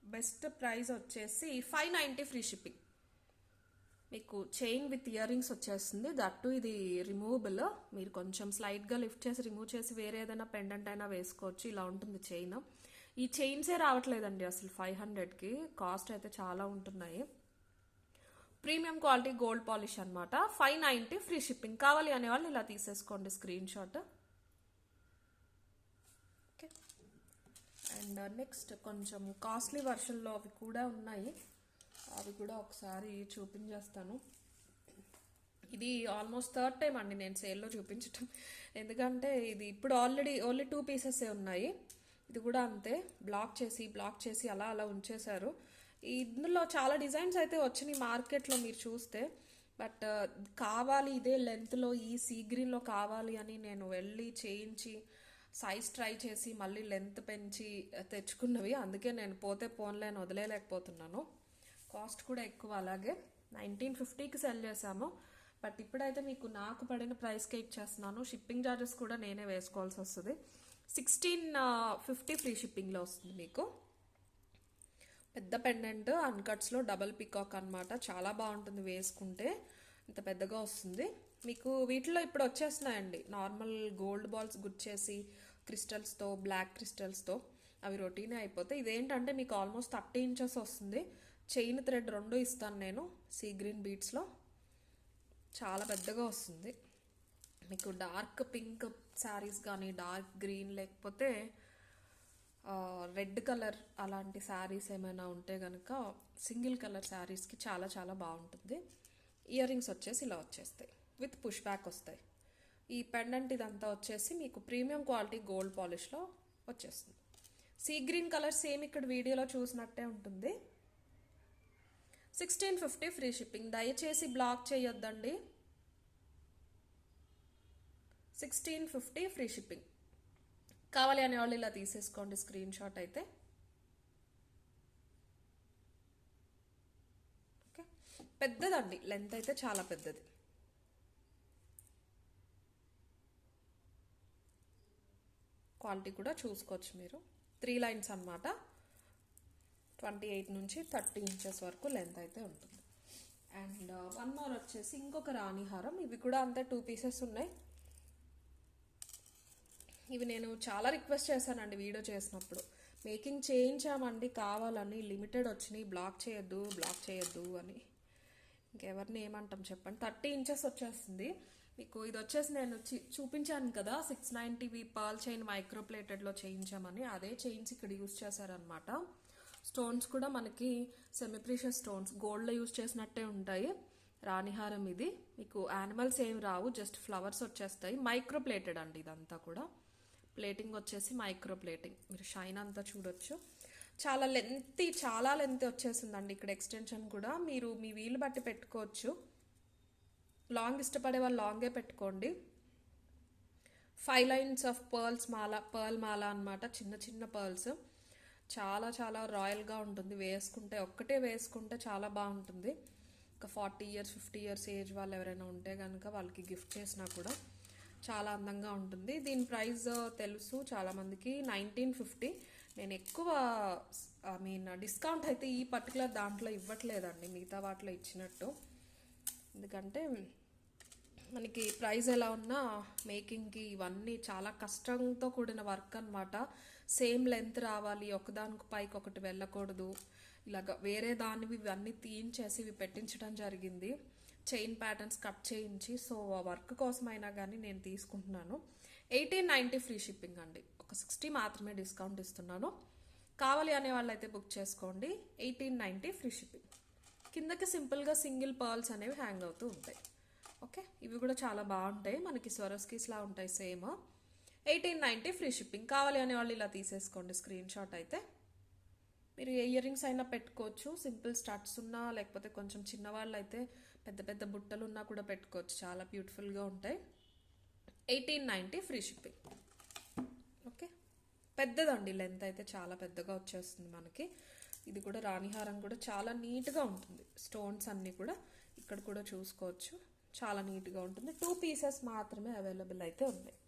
A: బెస్ట్ ప్రైస్ వచ్చేసి 590 ఫ్రీ షిప్పింగ్. మీకు చైన్ విత్ ఇయర్ రింగ్స్ వచ్చేస్తుంది. దట్టు ఇది రిమూవబుల్. మీరు కొంచెం స్లైట్గా లిఫ్ట్ చేసి రిమూవ్ చేసి వేరే ఏదైనా పెండెంట్ అయినా వేసుకోవచ్చు. ఇలా ఉంటుంది చైన్. ఈ చైన్సే రావట్లేదండి అసలు 500కి. కాస్ట్ అయితే చాలా ఉంటున్నాయి. ప్రీమియం క్వాలిటీ గోల్డ్ పాలిష్ అనమాట. 590 ఫ్రీ షిప్పింగ్. కావాలి అనేవాళ్ళు ఇలా తీసేసుకోండి screen shot. Okay, and next కొంచెం కాస్ట్లీ వర్షన్లో అవి కూడా ఉన్నాయి, అవి కూడా ఒకసారి చూపించేస్తాను. ఇది ఆల్మోస్ట్ థర్డ్ టైం అండి నేను సేల్లో చూపించటం, ఎందుకంటే ఇది ఇప్పుడు ఓన్లీ 2 పీసెసే ఉన్నాయి. ఇది కూడా అంతే, బ్లాక్ చేసి అలా అలా ఉంచేశారు. ఇందులో చాలా డిజైన్స్ అయితే వచ్చినాయి మార్కెట్లో మీరు చూస్తే. బట్ కావాలి ఇదే లెంత్లో ఈ సీ గ్రీన్లో కావాలి అని నేను వెళ్ళి చేయించి సైజ్ ట్రై చేసి మళ్ళీ లెంత్ పెంచి తెచ్చుకున్నవి. అందుకే నేను పోతే పోన్లేని వదిలేయలేకపోతున్నాను. కాస్ట్ కూడా ఎక్కువ. అలాగే 1950కి సెల్ చేశాము. బట్ ఇప్పుడైతే మీకు నాకు పడిన ప్రైస్కే ఇచ్చేస్తున్నాను. షిప్పింగ్ ఛార్జెస్ కూడా నేనే వేసుకోవాల్సి వస్తుంది. 1650 ఫ్రీ షిప్పింగ్లో వస్తుంది మీకు. పెద్ద పెండెంట్ అన్కట్స్లో డబల్ పికాక్ అనమాట. చాలా బాగుంటుంది వేసుకుంటే, ఇంత పెద్దగా వస్తుంది మీకు. వీటిలో ఇప్పుడు వచ్చేస్తున్నాయండి నార్మల్ గోల్డ్ బాల్స్ గుచ్చేసి క్రిస్టల్స్తో, బ్లాక్ క్రిస్టల్స్తో. అవి రొటీనే అయిపోతాయి. ఇదేంటంటే మీకు ఆల్మోస్ట్ 30 ఇంచెస్ వస్తుంది. చైన్ థ్రెడ్ 2 ఇస్తాను నేను సీ గ్రీన్ బీట్స్లో. చాలా పెద్దగా వస్తుంది. మీకు డార్క్ పింక్ శారీస్ కానీ, డార్క్ గ్రీన్ లేకపోతే రెడ్ కలర్ అలాంటి శారీస్ ఏమైనా ఉంటే కనుక సింగిల్ కలర్ శారీస్కి చాలా చాలా బాగుంటుంది. ఇయర్ రింగ్స్ వచ్చేసి ఇలా వచ్చేస్తాయి, విత్ పుష్ బ్యాక్ వస్తాయి. ఈ పెండెంట్ ఇదంతా వచ్చేసి మీకు ప్రీమియం క్వాలిటీ గోల్డ్ పాలిష్లో వచ్చేస్తుంది. సీ గ్రీన్ కలర్ సేమ్ ఇక్కడ వీడియోలో చూసినట్టే ఉంటుంది. 1650 ఫ్రీ షిప్పింగ్. దయచేసి బ్లాక్ చేయొద్దండి. 1650 ఫ్రీ షిప్పింగ్. కావాలి అనే వాళ్ళు ఇలా తీసేసుకోండి స్క్రీన్ షాట్ అయితే. ఓకే, పెద్దదండి, లెంత్ అయితే చాలా పెద్దది. క్వాలిటీ కూడా చూసుకోవచ్చు మీరు. 3 లైన్స్ అనమాట. 28 నుంచి 30 ఇంచెస్ వరకు లెంత్ అయితే ఉంటుంది. అండ్ 1 మోర్ వచ్చేసి ఇంకొక రాణిహారం. ఇవి కూడా అంతే 2 పీసెస్ ఉన్నాయి. ఇవి నేను చాలా రిక్వెస్ట్ చేశానండి వీడియో చేసినప్పుడు. మేకింగ్ చేయించామండి కావాలని, లిమిటెడ్ వచ్చినాయి, బ్లాక్ చేయొద్దు అని. ఇంకెవరిని ఏమంటాం చెప్పండి. 30 ఇంచెస్ వచ్చేస్తుంది మీకు. ఇది వచ్చేసి నేను చూపించాను కదా 690 పర్ల్ చైన్ మైక్రో ప్లేటెడ్లో చేయించామని. అదే చైన్స్ ఇక్కడ యూజ్ చేశారనమాట. స్టోన్స్ కూడా మనకి సెమీ ప్రీషియస్ స్టోన్స్, గోల్డ్లో యూజ్ చేసినట్టే ఉంటాయి. రాణిహారం ఇది. మీకు యానిమల్స్ ఏం రావు, జస్ట్ ఫ్లవర్స్ వచ్చేస్తాయి. మైక్రో ప్లేటెడ్ అండి ఇదంతా కూడా. ప్లేటింగ్ వచ్చేసి మైక్రో ప్లేటింగ్. మీరు షైన్ అంతా చూడొచ్చు. చాలా లెంత్ వచ్చేసిందండి. ఇక్కడ ఎక్స్టెన్షన్ కూడా మీరు మీ వీలు బట్టి పెట్టుకోవచ్చు. లాంగ్ ఇష్టపడే వాళ్ళు లాంగే పెట్టుకోండి. 5 లైన్స్ ఆఫ్ పర్ల్ మాల అనమాట. చిన్న చిన్న పర్ల్స్. చాలా చాలా రాయల్గా ఉంటుంది. ఒక్కటే వేసుకుంటే చాలా బాగుంటుంది. ఒక 40 ఇయర్స్ 50 ఇయర్స్ ఏజ్ వాళ్ళు ఎవరైనా ఉంటే కనుక వాళ్ళకి గిఫ్ట్ చేసినా కూడా చాలా అందంగా ఉంటుంది. దీని ప్రైస్ తెలుసు చాలామందికి, 1950. నేను ఎక్కువ డిస్కౌంట్ అయితే ఈ పర్టికులర్ దాంట్లో ఇవ్వట్లేదండి, మిగతా వాటిలో ఇచ్చినట్టు. ఎందుకంటే మనకి ప్రైస్ ఎలా ఉన్నా మేకింగ్కి ఇవన్నీ చాలా కష్టంతో కూడిన వర్క్ అనమాట. సేమ్ లెంత్ రావాలి, ఒకదానికి పైకి ఒకటి వెళ్ళకూడదు. ఇలాగ వేరే దానివి ఇవన్నీ తీయించేసి ఇవి పెట్టించడం జరిగింది. చైన్ ప్యాటర్న్స్ కట్ చేయించి. సో ఆ వర్క్ కోసమైనా కానీ నేను తీసుకుంటున్నాను. 1890 ఫ్రీ షిప్పింగ్ అండి. ఒక 60 మాత్రమే డిస్కౌంట్ ఇస్తున్నాను. కావాలి అనే వాళ్ళైతే బుక్ చేసుకోండి. 1890 ఫ్రీ షిప్పింగ్. కిందకి సింపుల్గా సింగిల్ పర్ల్స్ అనేవి హ్యాంగ్ అవుతూ ఉంటాయి. ఓకే, ఇవి కూడా చాలా బాగుంటాయి, మనకి స్వరోస్కీస్లా ఉంటాయి సేమ్. 1890 free shipping. కావాలి అనే వాళ్ళు ఇలా తీసేసుకోండి స్క్రీన్ షాట్. అయితే మీరు ఏ ఇయర్ రింగ్స్ అయినా పెట్టుకోవచ్చు, సింపుల్ స్టడ్స్ ఉన్నా, లేకపోతే కొంచెం చిన్నవాళ్ళు అయితే పెద్ద పెద్ద బుట్టలు ఉన్నా కూడా పెట్టుకోవచ్చు, చాలా బ్యూటిఫుల్గా ఉంటాయి. 1890 ఫ్రీ షిప్పింగ్. ఓకే, పెద్దదండి, లెంత్ అయితే చాలా పెద్దగా వచ్చేస్తుంది మనకి. ఇది కూడా రాణిహారం కూడా చాలా నీట్గా ఉంటుంది, స్టోన్స్ అన్నీ కూడా ఇక్కడ కూడా చూసుకోవచ్చు, చాలా నీట్గా ఉంటుంది. 2 పీసెస్ మాత్రమే అవైలబుల్ అయితే ఉన్నాయి.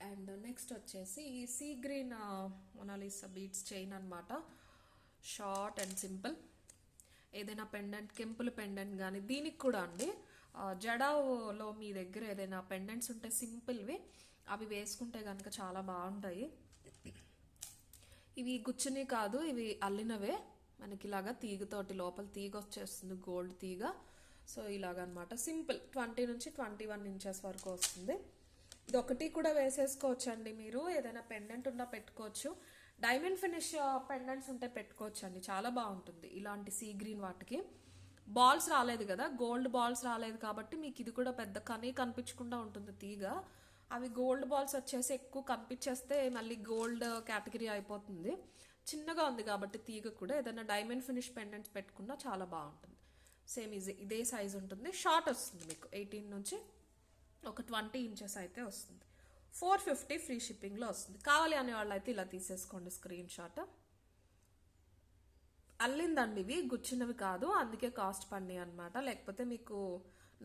A: అండ్ నెక్స్ట్ వచ్చేసి sea green Monalisa beads chain అనమాట. Short and simple. ఏదైనా పెండెంట్, కెంపుల్ పెండెంట్ కానీ దీనికి కూడా అండి జడాలో మీ దగ్గర ఏదైనా పెండెంట్స్ ఉంటే సింపుల్వి అవి వేసుకుంటే కనుక చాలా బాగుంటాయి. ఇవి గుచ్చుని కాదు, ఇవి అల్లినవే. మనకి ఇలాగా తీగతోటి లోపల తీగ వచ్చేస్తుంది, గోల్డ్ తీగ. సో ఇలాగనమాట, సింపుల్. 20 నుంచి 21 ఇంచెస్ వరకు వస్తుంది. ఇది ఒకటి కూడా వేసేసుకోవచ్చు అండి, మీరు ఏదైనా పెండెంట్ ఉన్నా పెట్టుకోవచ్చు. డైమండ్ ఫినిష్ పెండెంట్స్ ఉంటే పెట్టుకోవచ్చు అండి, చాలా బాగుంటుంది. ఇలాంటి సీ గ్రీన్ వాటికి బాల్స్ రాలేదు కదా, గోల్డ్ బాల్స్ రాలేదు కాబట్టి మీకు ఇది కూడా పెద్ద కనిపించకుండా ఉంటుంది తీగ. అవి గోల్డ్ బాల్స్ వచ్చేసి ఎక్కువ కనిపించేస్తే మళ్ళీ గోల్డ్ కేటగిరీ అయిపోతుంది. చిన్నగా ఉంది కాబట్టి తీగ కూడా ఏదైనా డైమండ్ ఫినిష్ పెండెంట్స్ పెట్టుకున్నా చాలా బాగుంటుంది. సేమ్ ఇదే సైజ్ ఉంటుంది. షార్ట్ వస్తుంది మీకు 18 నుంచి ఒక 20 ఇంచెస్ అయితే వస్తుంది. 450 ఫ్రీ షిప్పింగ్లో వస్తుంది. కావాలి అనే వాళ్ళు అయితే ఇలా తీసేసుకోండి స్క్రీన్ షాట్. అల్లిందండి, ఇవి గుచ్చినవి కాదు, అందుకే కాస్ట్ పడినాయి అనమాట. లేకపోతే మీకు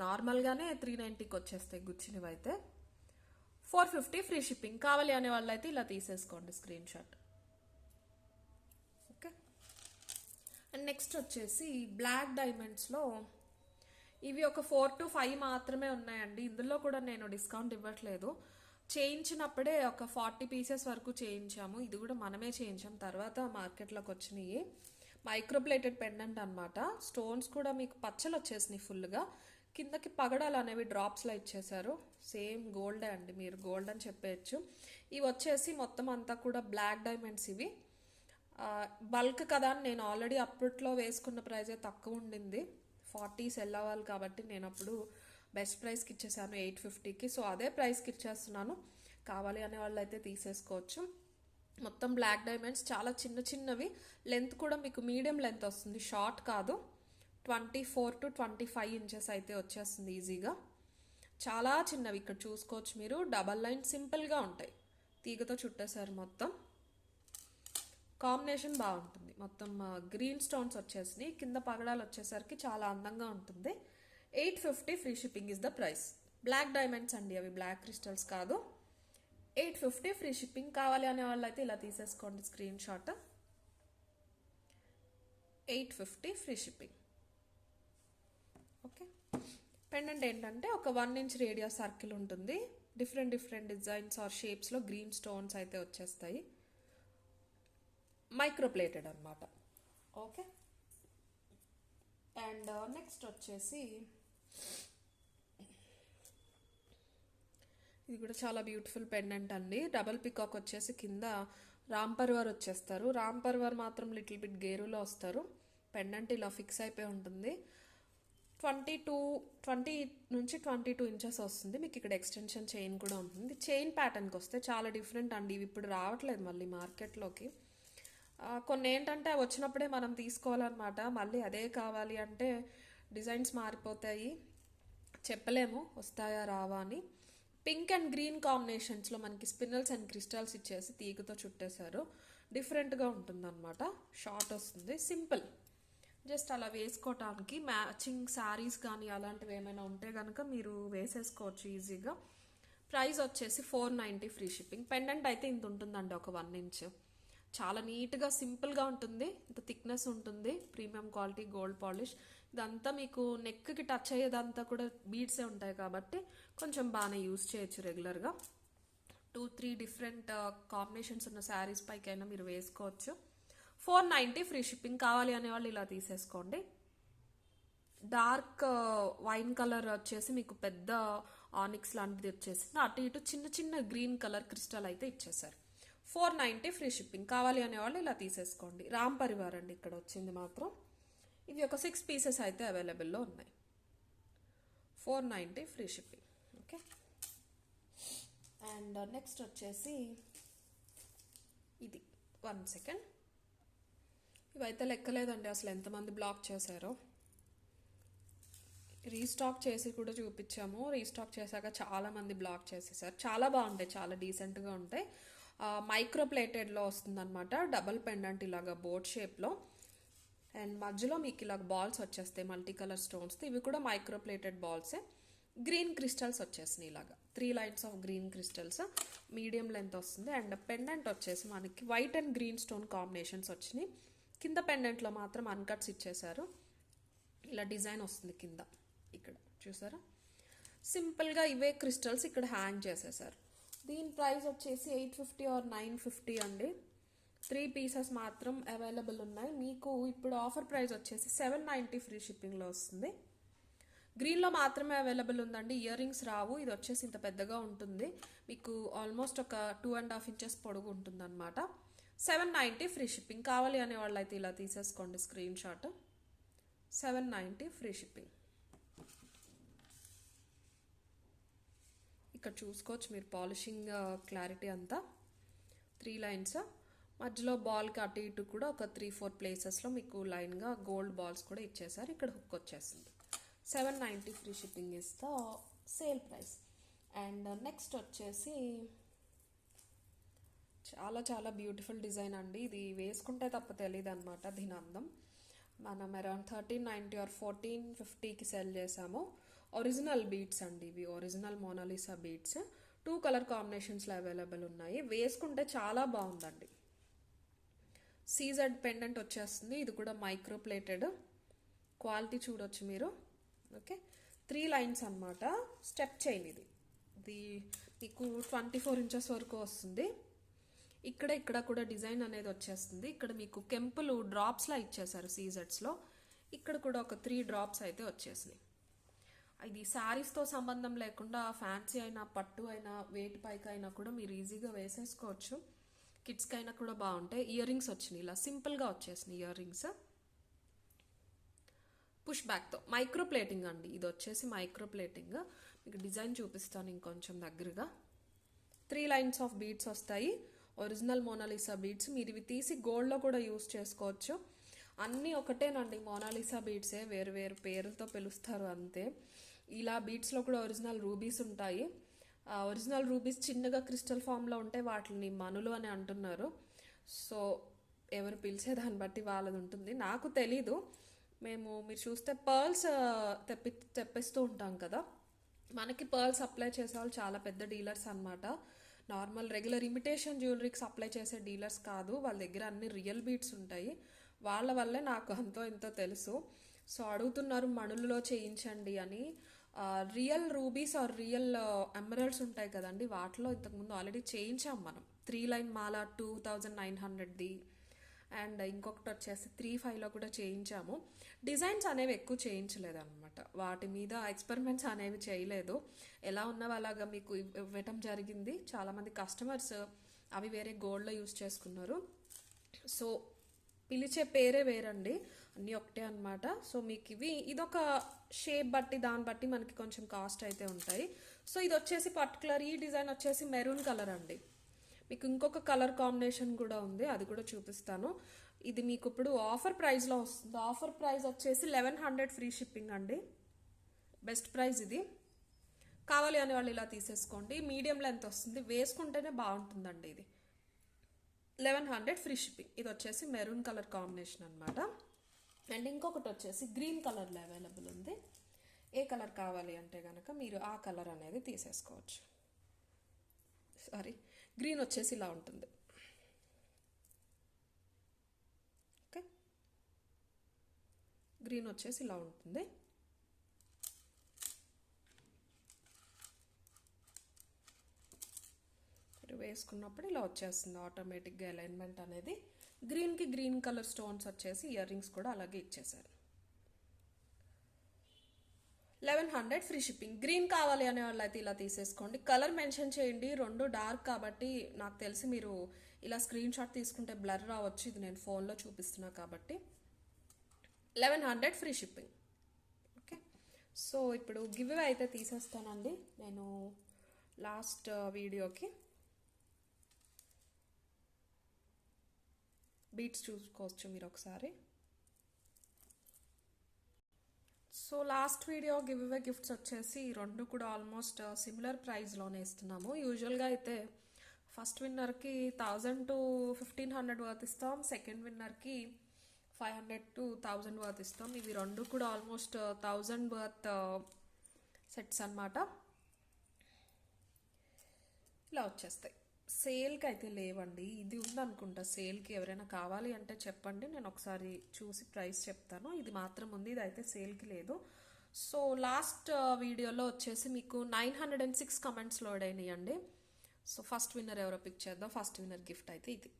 A: నార్మల్గానే 390కి వచ్చేస్తాయి గుచ్చినవి అయితే. 450 ఫ్రీ షిప్పింగ్. కావాలి అనే వాళ్ళు అయితే ఇలా తీసేసుకోండి screen shot. Okay, and next వచ్చేసి బ్లాక్ డైమండ్స్లో ఇవి ఒక 4 to 5 మాత్రమే ఉన్నాయండి. ఇందులో కూడా నేను డిస్కౌంట్ ఇవ్వట్లేదు. చేయించినప్పుడే ఒక 40 పీసెస్ వరకు చేయించాము. ఇది కూడా మనమే చేయించాం, తర్వాత మార్కెట్లోకి వచ్చినాయి. మైక్రోప్లేటెడ్ పెండెంట్ అనమాట. స్టోన్స్ కూడా మీకు పచ్చలు వచ్చేసినాయి ఫుల్గా. కిందకి పగడాలు అనేవి డ్రాప్స్లో ఇచ్చేసారు. సేమ్ గోల్డే అండి, మీరు గోల్డ్ అని చెప్పేయచ్చు. ఇవి వచ్చేసి మొత్తం అంతా కూడా బ్లాక్ డైమండ్స్. ఇవి బల్క్ కదా అని నేను ఆల్రెడీ అప్పట్లో వేసుకున్న ప్రైజే తక్కువ ఉండింది, 40 సెల్ అవ్వాలి కాబట్టి నేను అప్పుడు బెస్ట్ ప్రైస్కి ఇచ్చేసాను 850కి. సో అదే ప్రైస్కి ఇచ్చేస్తున్నాను. కావాలి అనే వాళ్ళు అయితే తీసేసుకోవచ్చు. మొత్తం బ్లాక్ డైమండ్స్, చాలా చిన్న చిన్నవి. లెంత్ కూడా మీకు మీడియం లెంత్ వస్తుంది, షార్ట్ కాదు. 24 to 25 ఇంచెస్ అయితే వచ్చేస్తుంది ఈజీగా. చాలా చిన్నవి, ఇక్కడ చూసుకోవచ్చు మీరు. డబల్ లైన్ సింపుల్గా ఉంటాయి, తీగతో చుట్టేసారు మొత్తం. కాంబినేషన్ బాగుంటుంది. మొత్తం గ్రీన్ స్టోన్స్ వచ్చేసినాయి, కింద పగడాలు వచ్చేసరికి చాలా అందంగా ఉంటుంది. 850 free shipping is the price. Black diamonds అండి, అవి బ్లాక్ క్రిస్టల్స్ కాదు. 850 ఫ్రీ షిప్పింగ్. కావాలి అనే వాళ్ళు అయితే ఇలా తీసేసుకోండి screen shot. 850 free shipping. Okay, pendant ఏంటంటే ఒక 1 ఇంచ్ రేడియస్ సర్కిల్ ఉంటుంది. డిఫరెంట్ డిజైన్స్ ఆర్ షేప్స్లో గ్రీన్ స్టోన్స్ అయితే వచ్చేస్తాయి. మైక్రోప్లేటెడ్ అనమాట. ఓకే, అండ్ నెక్స్ట్ వచ్చేసి ఇది కూడా చాలా బ్యూటిఫుల్ పెండెంట్ అండి. డబల్ పికాక్ వచ్చేసి కింద రాంపర్వర్ వచ్చేస్తారు. రాంపర్వర్ మాత్రం లిటిల్ బిట్ గేరులో వస్తారు. పెండెంట్ ఇలా ఫిక్స్ అయిపోయి ఉంటుంది. 20 నుంచి 22 ఇంచెస్ వస్తుంది. మీకు ఇక్కడ ఎక్స్టెన్షన్ చైన్ కూడా ఉంటుంది. చైన్ ప్యాటర్న్కి వస్తే చాలా డిఫరెంట్ అండి, ఇవి ఇప్పుడు రావట్లేదు మళ్ళీ మార్కెట్లోకి. కొన్ని ఏంటంటే అవి వచ్చినప్పుడే మనం తీసుకోవాలన్నమాట. మళ్ళీ అదే కావాలి అంటే డిజైన్స్ మారిపోతాయి, చెప్పలేము వస్తాయా రావా అని. పింక్ అండ్ గ్రీన్ కాంబినేషన్స్లో మనకి స్పిన్నల్స్ అండ్ క్రిస్టల్స్ ఇచ్చేసి తీగతో చుట్టేశారు. డిఫరెంట్గా ఉంటుందన్నమాట. షార్ట్ వస్తుంది, సింపుల్. జస్ట్ అలా వేసుకోవటానికి మ్యాచింగ్ శారీస్ కానీ అలాంటివి ఏమైనా ఉంటే కనుక మీరు వేసేసుకోవచ్చు ఈజీగా. ప్రైస్ వచ్చేసి 490 ఫ్రీ షిప్పింగ్. పెండెంట్ అయితే ఇంత ఉంటుందండి, ఒక 1 ఇంచ్. చాలా నీట్గా సింపుల్గా ఉంటుంది, ఇంత థిక్నెస్ ఉంటుంది, ప్రీమియం క్వాలిటీ గోల్డ్ పాలిష్. ఇదంతా మీకు నెక్కి టచ్ అయ్యేదంతా కూడా బీడ్సే ఉంటాయి కాబట్టి కొంచెం బాగానే యూజ్ చేయొచ్చు రెగ్యులర్గా. 2-3 డిఫరెంట్ కాంబినేషన్స్ ఉన్న శారీస్ పైకైనా మీరు వేసుకోవచ్చు. 490 ఫ్రీ షిప్పింగ్. కావాలి అనే వాళ్ళు ఇలా తీసేసుకోండి. డార్క్ వైన్ కలర్ వచ్చేసి మీకు పెద్ద ఆనిక్స్ లాంటిది వచ్చేసింది. అటు ఇటు చిన్న చిన్న గ్రీన్ కలర్ క్రిస్టల్ అయితే ఇచ్చేసారు. 490 ఫ్రీ షిప్పింగ్. కావాలి అనేవాళ్ళు ఇలా తీసేసుకోండి. రామ్ పరివార్ అండి ఇక్కడ వచ్చింది మాత్రం. ఇవి ఒక 6 పీసెస్ అయితే అవైలబుల్లో ఉన్నాయి. 490 free shipping. Okay, and next వచ్చేసి ఇది 1 సెకండ్. ఇవైతే లెక్కలేదండి అసలు ఎంతమంది బ్లాక్ చేశారో. రీస్టాక్ చేసి కూడా చూపించాము. రీస్టాక్ చేశాక చాలామంది బ్లాక్ చేసేసారు. చాలా బాగుంటాయి, చాలా డీసెంట్గా ఉంటాయి. మైక్రో ప్లేటెడ్లో వస్తుందన్నమాట. డబల్ పెండెంట్ ఇలాగా బోట్ షేప్లో, అండ్ మధ్యలో మీకు ఇలాగ బాల్స్ వచ్చేస్తాయి మల్టీ కలర్ స్టోన్స్. ఇవి కూడా మైక్రో ప్లేటెడ్ బాల్సే. గ్రీన్ క్రిస్టల్స్ వచ్చేసినాయి ఇలాగా 3 lines of green crystals. Medium length వస్తుంది. అండ్ పెండెంట్ వచ్చేసి మనకి white and green stone combinations వచ్చినాయి. కింద పెండెంట్లో మాత్రం అన్కట్స్ ఇచ్చేసారు. ఇలా డిజైన్ వస్తుంది కింద, ఇక్కడ చూసారా. సింపుల్గా ఇవే క్రిస్టల్స్ ఇక్కడ హ్యాంగ్ చేసేసారు. దీని ప్రైస్ వచ్చేసి 850 ఆర్ 950 అండి. 3 పీసెస్ మాత్రం అవైలబుల్ ఉన్నాయి. మీకు ఇప్పుడు ఆఫర్ ప్రైస్ వచ్చేసి 790 ఫ్రీ షిప్పింగ్లో వస్తుంది. గ్రీన్లో మాత్రమే అవైలబుల్ ఉందండి. ఇయర్ రింగ్స్ రావు. ఇది వచ్చేసి ఇంత పెద్దగా ఉంటుంది, మీకు ఆల్మోస్ట్ ఒక 2.5 ఇంచెస్ పొడుగు ఉంటుంది అనమాట. 790 ఫ్రీ షిప్పింగ్. కావాలి అనే వాళ్ళు అయితే ఇలా తీసేసుకోండి స్క్రీన్ షాట్. 790 free shipping. ఇక్కడ చూసుకోవచ్చు మీరు పాలిషింగ్ క్లారిటీ అంతా. 3 లైన్స్ మధ్యలో బాల్కి అటు ఇటు కూడా ఒక 3-4 ప్లేసెస్లో మీకు లైన్గా గోల్డ్ బాల్స్ కూడా ఇచ్చేసారు. ఇక్కడ హుక్ వచ్చేసింది. 790 free shipping is the sale price. And next వచ్చేసి చాలా చాలా బ్యూటిఫుల్ డిజైన్ అండి. ఇది వేసుకుంటే తప్ప తెలియదు అనమాట దీని అందం. మనం అరౌండ్ 1390 ఆర్ 1450కి సెల్ చేసాము. ఒరిజినల్ బీడ్స్ అండి ఇవి, ఒరిజినల్ మోనాలిసా బీడ్స్. 2 కలర్ కాంబినేషన్స్లో అవైలబుల్ ఉన్నాయి. వేసుకుంటే చాలా బాగుందండి. సీజెడ్ పెండెంట్ వచ్చేస్తుంది. ఇది కూడా మైక్రో ప్లేటెడ్. క్వాలిటీ చూడొచ్చు మీరు. ఓకే, 3 లైన్స్ అనమాట. స్టెప్ చైన్ ఇది. ఇది మీకు 24 ఇంచెస్ వరకు వస్తుంది. ఇక్కడ కూడా డిజైన్ అనేది వచ్చేస్తుంది. ఇక్కడ మీకు కెంపులు డ్రాప్స్లా ఇచ్చేసారు సీజెడ్స్లో. ఇక్కడ కూడా ఒక 3 డ్రాప్స్ అయితే వచ్చేసినాయి. ఇది శారీస్తో సంబంధం లేకుండా ఫ్యాన్సీ అయినా పట్టు అయినా వేటి పైకి అయినా కూడా మీరు ఈజీగా వేసేసుకోవచ్చు. కిడ్స్కి అయినా కూడా బాగుంటాయి. ఇయర్ రింగ్స్ వచ్చినాయి, ఇలా సింపుల్గా వచ్చేసినాయి ఇయర్ రింగ్స్. పుష్ బ్యాక్తో మైక్రో ప్లేటింగ్ అండి. ఇది వచ్చేసి మైక్రో ప్లేటింగ్. మీకు డిజైన్ చూపిస్తాను ఇంకొంచెం దగ్గరగా. 3 లైన్స్ ఆఫ్ బీడ్స్ వస్తాయి. Original Mona Lisa beads. మీరు ఇవి తీసి గోల్డ్లో కూడా యూస్ చేసుకోవచ్చు. అన్నీ ఒకటేనండి, మోనాలిసా బీడ్సే, వేరు వేరు పేర్లతో పిలుస్తారు అంతే. ఇలా బీడ్స్లో కూడా ఒరిజినల్ రూబీస్ ఉంటాయి. ఒరిజినల్ రూబీస్ చిన్నగా క్రిస్టల్ ఫామ్లో ఉంటే వాటిని మనులు అని అంటున్నారు. సో ఎవరు పిలిచేదాన్ని బట్టి వాళ్ళది ఉంటుంది. నాకు తెలీదు. మీరు చూస్తే పర్ల్స్ తెప్పిస్తూ ఉంటాం కదా, మనకి పర్ల్స్ సప్లై చేసే వాళ్ళు చాలా పెద్ద డీలర్స్ అనమాట. నార్మల్ రెగ్యులర్ ఇమిటేషన్ జ్యువెలరీకి సప్లై చేసే డీలర్స్ కాదు. వాళ్ళ దగ్గర అన్ని రియల్ బీడ్స్ ఉంటాయి. వాళ్ళ వల్లే నాకు అంతో ఎంతో తెలుసు. సో అడుగుతున్నారు మణులలో చేయించండి అని. Real rubies or real emeralds ఉంటాయి కదండి, వాటిలో ఇంతకుముందు ఆల్రెడీ చేయించాం మనం. 3 లైన్ మాల 2900ది, అండ్ ఇంకొకటి వచ్చేసి 35లో కూడా చేయించాము. డిజైన్స్ అనేవి ఎక్కువ చేయించలేదు అనమాట. వాటి మీద ఎక్స్పెరిమెంట్స్ అనేవి చేయలేదు. ఎలా ఉన్నవి అలాగా మీకు ఇవ్వటం జరిగింది. చాలామంది కస్టమర్స్ అవి వేరే గోల్డ్లో యూస్ చేసుకున్నారు. సో పిలిచే పేరే వేరండి, అన్నీ ఒకటే అనమాట. సో మీకు ఇదొక షేప్ బట్టి దాన్ని బట్టి మనకి కొంచెం కాస్ట్ అయితే ఉంటాయి. సో ఇది వచ్చేసి పర్టికులర్ ఈ డిజైన్ వచ్చేసి మెరూన్ కలర్ అండి. మీకు ఇంకొక కలర్ కాంబినేషన్ కూడా ఉంది, అది కూడా చూపిస్తాను. ఇది మీకు ఇప్పుడు ఆఫర్ ప్రైస్లో వస్తుంది. ఆఫర్ ప్రైస్ వచ్చేసి 1100 ఫ్రీ షిప్పింగ్ అండి. బెస్ట్ ప్రైస్ ఇది. కావాలి అనే వాళ్ళు ఇలా తీసేసుకోండి. మీడియం లెంత్ వస్తుంది, వేసుకుంటేనే బాగుంటుందండి. ఇది 1100 ఫ్రీ షిప్పింగ్. ఇది వచ్చేసి మెరూన్ కలర్ కాంబినేషన్ అనమాట. అండ్ ఇంకొకటి వచ్చేసి గ్రీన్ కలర్లో అవైలబుల్ ఉంది. ఏ కలర్ కావాలి అంటే కనుక మీరు ఆ కలర్ అనేది తీసేసుకోవచ్చు. సారీ, గ్రీన్ వచ్చేసి ఇలా ఉంటుంది. ఓకే, గ్రీన్ వచ్చేసి ఇలా ఉంటుంది. వేసుకున్నప్పుడు ఇలా వచ్చేస్తుంది ఆటోమేటిక్గా అలైన్మెంట్ అనేది. గ్రీన్కి గ్రీన్ కలర్ స్టోన్స్ వచ్చేసి ఇయర్ రింగ్స్ కూడా అలాగే ఇచ్చేసారు. 1100 ఫ్రీ షిప్పింగ్. గ్రీన్ కావాలి అనే వాళ్ళు అయితే ఇలా తీసేసుకోండి. కలర్ మెన్షన్ చేయండి. రెండు డార్క్ కాబట్టి నాకు తెలిసి మీరు ఇలా స్క్రీన్ షాట్ తీసుకుంటే బ్లర్ రావచ్చు. ఇది నేను ఫోన్లో చూపిస్తున్నా కాబట్టి 1100 ఫ్రీ షిప్పింగ్. ఓకే, సో ఇప్పుడు గివ్ అవే అయితే తీసేస్తానండి నేను లాస్ట్ వీడియోకి. బీట్స్ చూసుకోవచ్చు మీరు ఒకసారి. So last video give away gifts వచ్చేసి రెండు కూడా ఆల్మోస్ట్ సిమిలర్ ప్రైస్లోనే ఇస్తున్నాము. యూజువల్గా అయితే ఫస్ట్ విన్నర్కి 1000 to 1500 వర్త్ ఇస్తాం, సెకండ్ విన్నర్కి 500 to 1000 వర్త్ ఇస్తాం. ఇవి రెండు కూడా ఆల్మోస్ట్ 1000 వర్త్ సెట్స్ అన్నమాట. ఇలా వచ్చేస్తాయి. సేల్కి అయితే లేవండి, ఇది ఉందనుకుంటా సేల్కి. ఎవరైనా కావాలి అంటే చెప్పండి, నేను ఒకసారి చూసి ప్రైస్ చెప్తాను. ఇది మాత్రం ఉంది, ఇది అయితే సేల్కి లేదు. సో లాస్ట్ వీడియోలో వచ్చేసి మీకు 906 కమెంట్స్ లోడ్ అయినాయండి. సో ఫస్ట్ విన్నర్ ఎవరో పిక్ చేద్దాం. ఫస్ట్ విన్నర్ గిఫ్ట్ అయితే ఇది.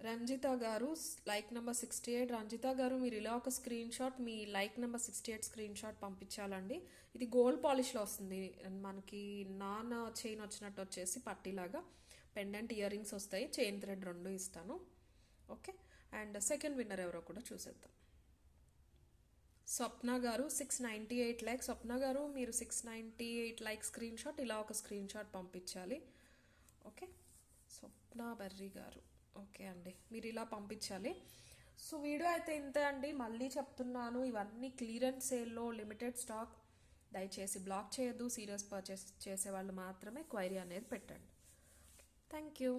A: రంజిత గారు లైక్ నెంబర్ 68. రంజిత గారు మీరు ఇలా ఒక స్క్రీన్ షాట్, మీ లైక్ నెంబర్ 68 స్క్రీన్ షాట్ పంపించాలండి. ఇది గోల్డ్ పాలిష్లో వస్తుంది, మనకి నాన్ చైన్ వచ్చినట్టు వచ్చేసి పట్టీలాగా పెండెంట్ ఇయర్ రింగ్స్ వస్తాయి, చైన్ థ్రెడ్ రెండు ఇస్తాను. ఓకే, అండ్ సెకండ్ విన్నర్ ఎవరో కూడా చూసేద్దాం. స్వప్న గారు 698 లైక్. స్వప్న గారు మీరు 698 లైక్ స్క్రీన్ షాట్, ఇలా ఒక స్క్రీన్ షాట్ పంపించాలి. ఓకే, స్వప్న బర్రీ గారు. ఓకే అండి, మీరు ఇలా పంపించాలి. సో వీడియో అయితే ఇంతే అండి. మళ్ళీ చెప్తున్నాను, ఇవన్నీ క్లియరెన్స్ సేల్లో లిమిటెడ్ స్టాక్. దయచేసి బ్లాక్ చేయొద్దు. సీరియస్ పర్చేస్ చేసే వాళ్ళు మాత్రమే క్వైరీ అనేది పెట్టండి. Thank you.